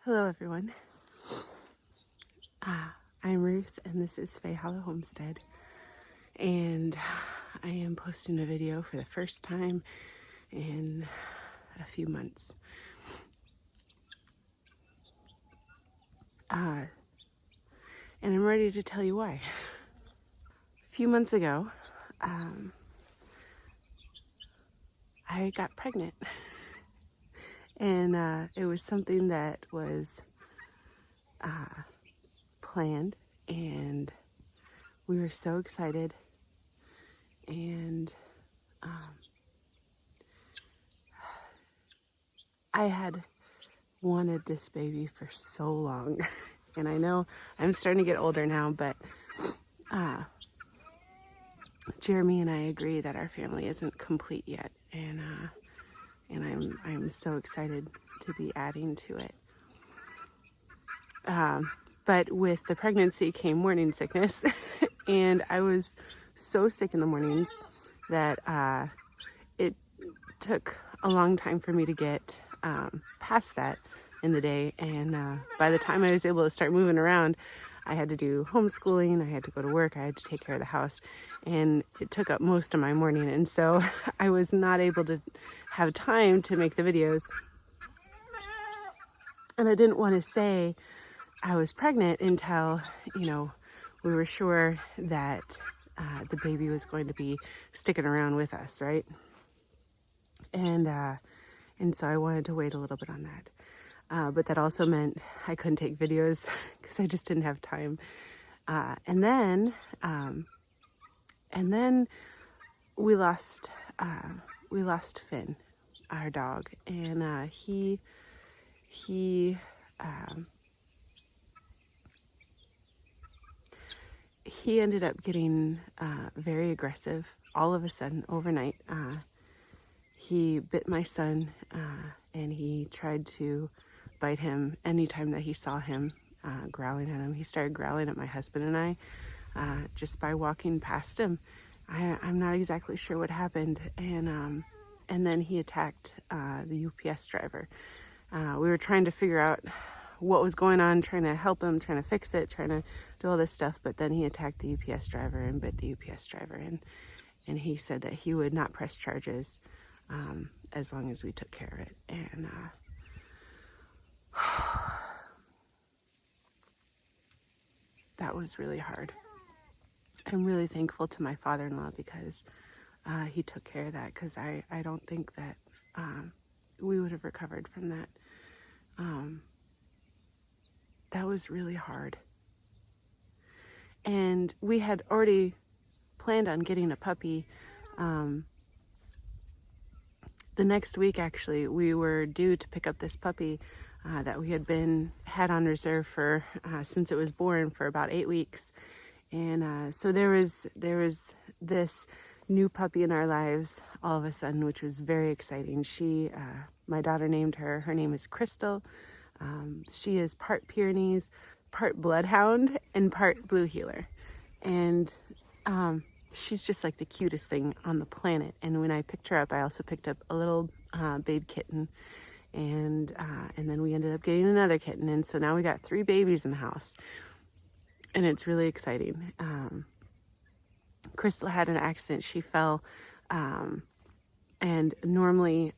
Hello everyone. I'm Ruth and this is Faye Hollow Homestead, and I am posting a video for the first time in a few months. And I'm ready to tell you why. A few months ago, I got pregnant, and it was something that was planned, and we were so excited, and I had wanted this baby for so long. And I know I'm starting to get older now, but Jeremy and I agree that our family isn't complete yet, and I'm so excited to be adding to it. But with the pregnancy came morning sickness, and I was so sick in the mornings that it took a long time for me to get past that in the day. And by the time I was able to start moving around, I had to do homeschooling, I had to go to work, I had to take care of the house, and it took up most of my morning. And so I was not able to have time to make the videos. And I didn't want to say I was pregnant until, we were sure that the baby was going to be sticking around with us, right? And so I wanted to wait a little bit on that. But that also meant I couldn't take videos because I just didn't have time. And then we lost Finn, our dog, and he ended up getting very aggressive all of a sudden overnight. He bit my son, and he tried to bite him anytime that he saw him, growling at him. He started growling at my husband and I just by walking past him. I'm not exactly sure what happened, and then he attacked the UPS driver. We were trying to figure out what was going on, trying to help him, trying to fix it, trying to do all this stuff, but then he attacked the UPS driver and bit the UPS driver, and he said that he would not press charges as long as we took care of it. And that was really hard. I'm really thankful to my father-in-law because he took care of that, because I don't think that we would have recovered from that. That was really hard. And we had already planned on getting a puppy. The next week, actually, we were due to pick up this puppy that we had on reserve for since it was born for about 8 weeks. And so there was this new puppy in our lives all of a sudden, which was very exciting. My daughter named her. Her name is Crystal. She is part Pyrenees, part bloodhound, and part blue heeler. And she's just like the cutest thing on the planet. And when I picked her up, I also picked up a little babe kitten. And then we ended up getting another kitten. And so now we got 3 babies in the house. And it's really exciting. Crystal had an accident. She fell. And normally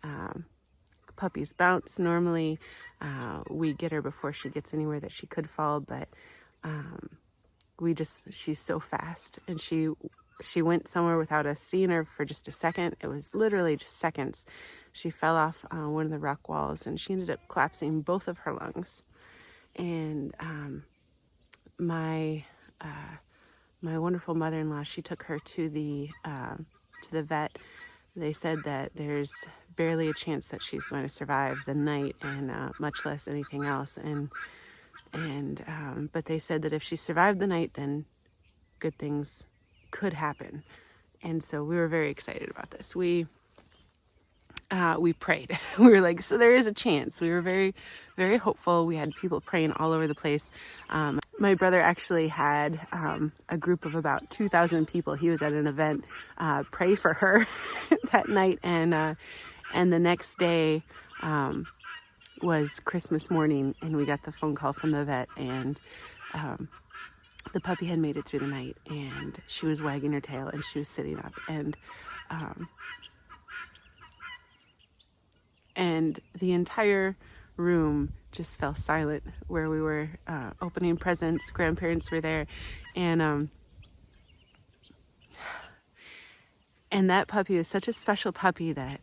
puppies bounce. Normally we get her before she gets anywhere that she could fall. But she's so fast. And she went somewhere without us seeing her for just a second. It was literally just seconds. She fell off one of the rock walls, and she ended up collapsing both of her lungs. And my wonderful mother-in-law, she took her to the vet. They said that there's barely a chance that she's going to survive the night, and much less anything else. But they said that if she survived the night, then good things could happen. And so we were very excited about this. We prayed. We were like, so there is a chance. We were very, very hopeful. We had people praying all over the place. My brother actually had a group of about 2,000 people. He was at an event, pray for her that night. And the next day, was Christmas morning, and we got the phone call from the vet, and the puppy had made it through the night, and she was wagging her tail, and she was sitting up, and the entire room just fell silent where we were opening presents. Grandparents were there, and that puppy was such a special puppy that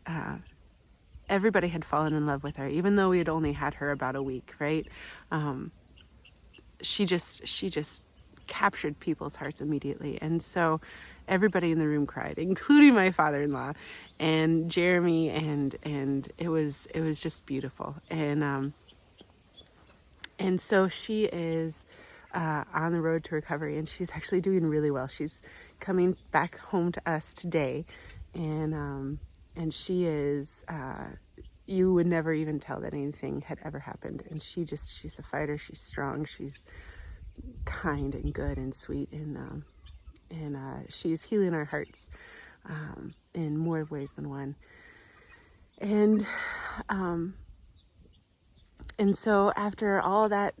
everybody had fallen in love with her, even though we had only had her about a week, right? She just captured people's hearts immediately, and so everybody in the room cried, including my father-in-law and Jeremy, and it was just beautiful. And so she is on the road to recovery, and she's actually doing really well. She's coming back home to us today, and she is, you would never even tell that anything had ever happened. And she's a fighter. She's strong. She's kind and good and sweet, and she's healing our hearts in more ways than one. And so after all that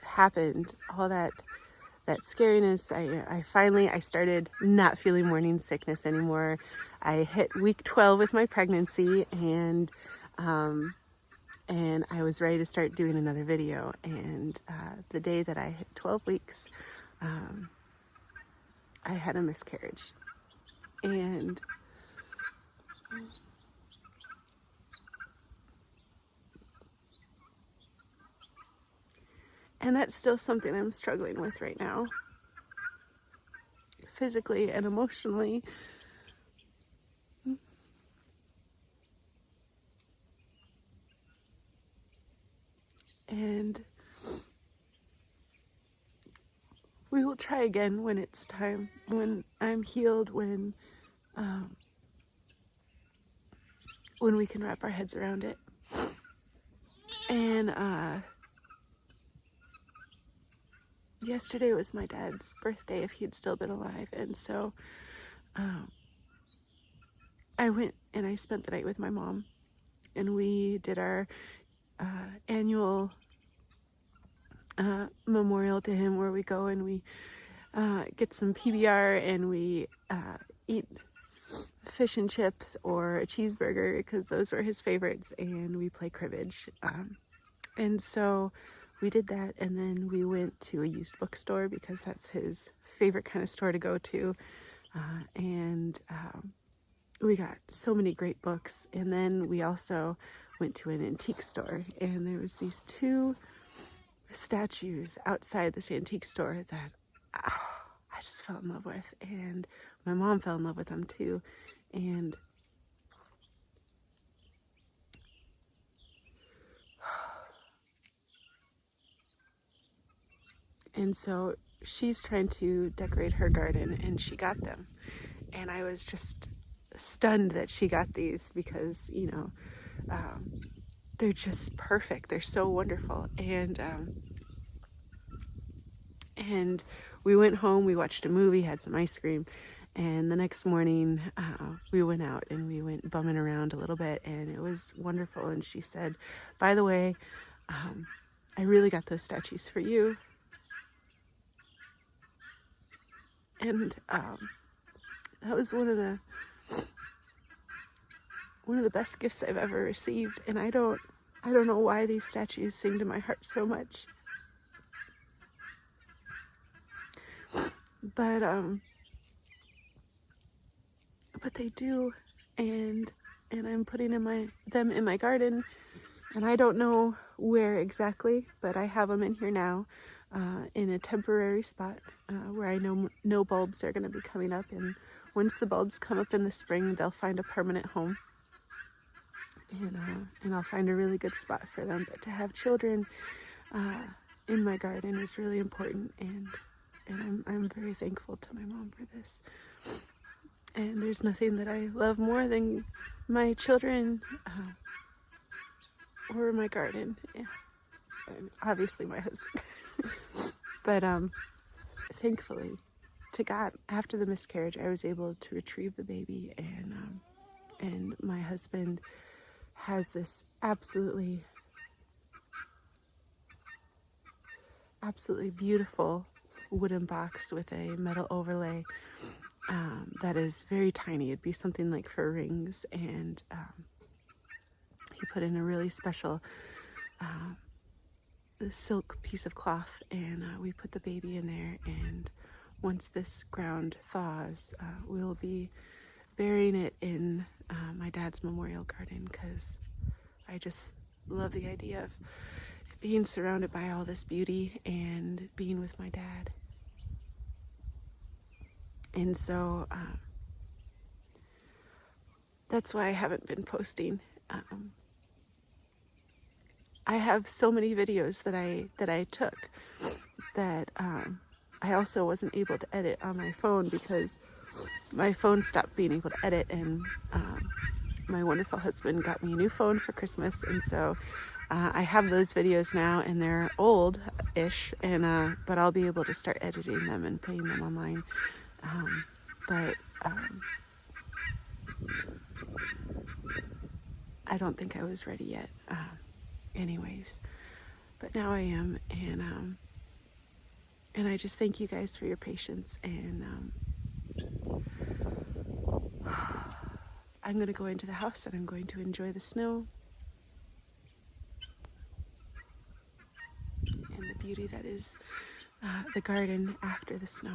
happened, all that scariness, I started not feeling morning sickness anymore. I hit week 12 with my pregnancy, and I was ready to start doing another video. And the day that I hit 12 weeks, I had a miscarriage. And that's still something I'm struggling with right now, physically and emotionally. And we will try again when it's time, when I'm healed, when we can wrap our heads around it. And yesterday was my dad's birthday, if he'd still been alive, and so I went and I spent the night with my mom, and we did our annual memorial to him, where we go and we get some PBR, and we eat fish and chips or a cheeseburger, because those were his favorites, and we play cribbage. And so we did that, and then we went to a used bookstore, because that's his favorite kind of store to go to. And we got so many great books. And then we also went to an antique store, and there was these two statues outside this antique store that I just fell in love with, and my mom fell in love with them too. And so she's trying to decorate her garden, and she got them. And I was just stunned that she got these, because, they're just perfect. They're so wonderful. And we went home, we watched a movie, had some ice cream, and the next morning we went out and we went bumming around a little bit, and it was wonderful. And she said, by the way, I really got those statues for you. And that was one of the best gifts I've ever received. And I don't know why these statues sing to my heart so much. But they do, and I'm putting them in my garden, and I don't know where exactly, but I have them in here now, in a temporary spot where I know no bulbs are going to be coming up, and once the bulbs come up in the spring, they'll find a permanent home, and I'll find a really good spot for them. But to have children in my garden is really important, and I'm very thankful to my mom for this. And there's nothing that I love more than my children or my garden. Yeah. And obviously my husband. But thankfully to God, after the miscarriage, I was able to retrieve the baby, and my husband has this absolutely beautiful wooden box with a metal overlay that is very tiny. It'd be something like for rings, and he put in a really special silk piece of cloth, and we put the baby in there. And once this ground thaws, we'll be burying it in my dad's memorial garden, because I just love the idea of being surrounded by all this beauty and being with my dad. And so that's why I haven't been posting. I have so many videos that I took that I also wasn't able to edit on my phone, because my phone stopped being able to edit, and my wonderful husband got me a new phone for Christmas, and so I have those videos now, and they're old-ish, and but I'll be able to start editing them and putting them online. But I don't think I was ready yet. Anyways, but now I am, and I just thank you guys for your patience, and I'm going to go into the house, and I'm going to enjoy the snow and the beauty that is the garden after the snow.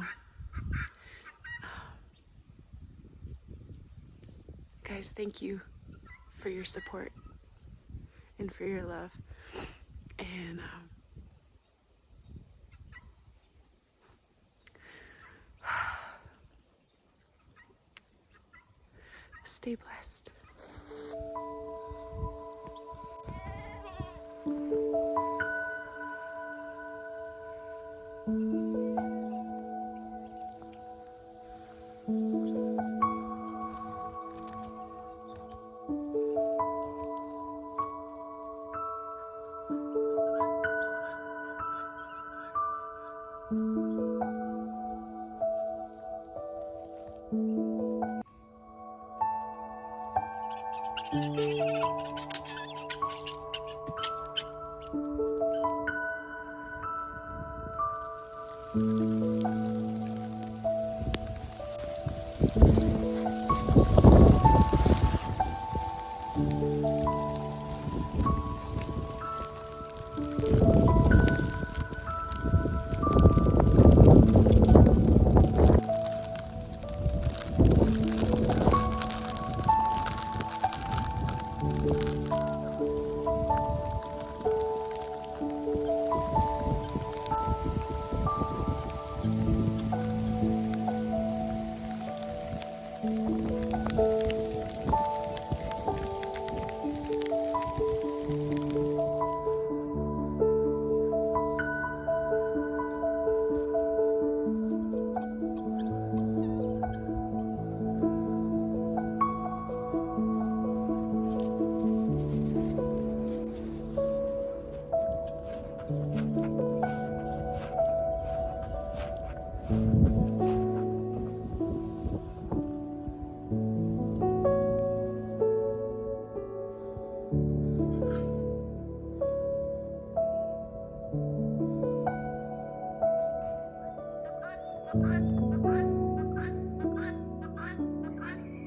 Guys, thank you for your support and for your love, and stay blessed.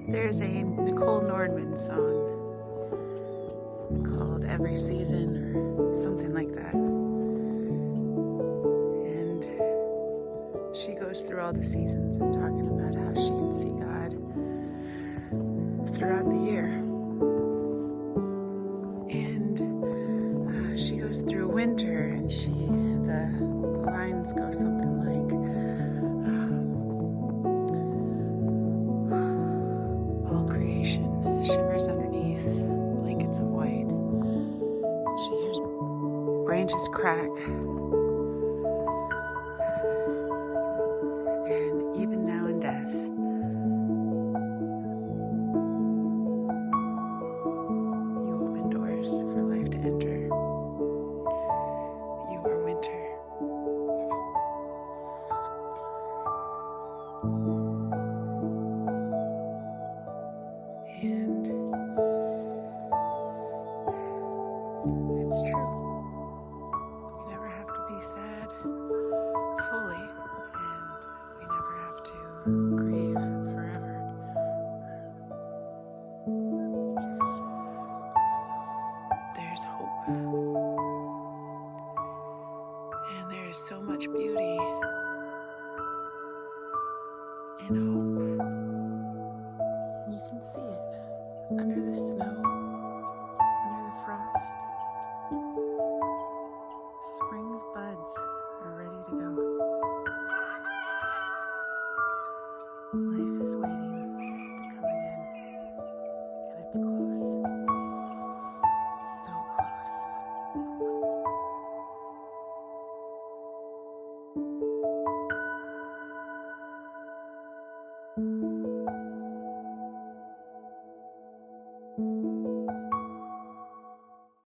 There's a Nicole Nordman song called Every Season or something like that. And she goes through all the seasons and talking about how she can see God throughout the year. And she goes through winter, and the lines go something like, all creation shivers underneath blankets of white. She hears branches crack, and even now in death, you open doors for life to enter. You are winter. And It's true. We never have to be sad fully, and we never have to grieve forever. There's hope, and there is so much beauty in hope. You can see it under the snow, under the frost. Spring's buds are ready to go. Life is waiting to come again, and it's close. It's so close.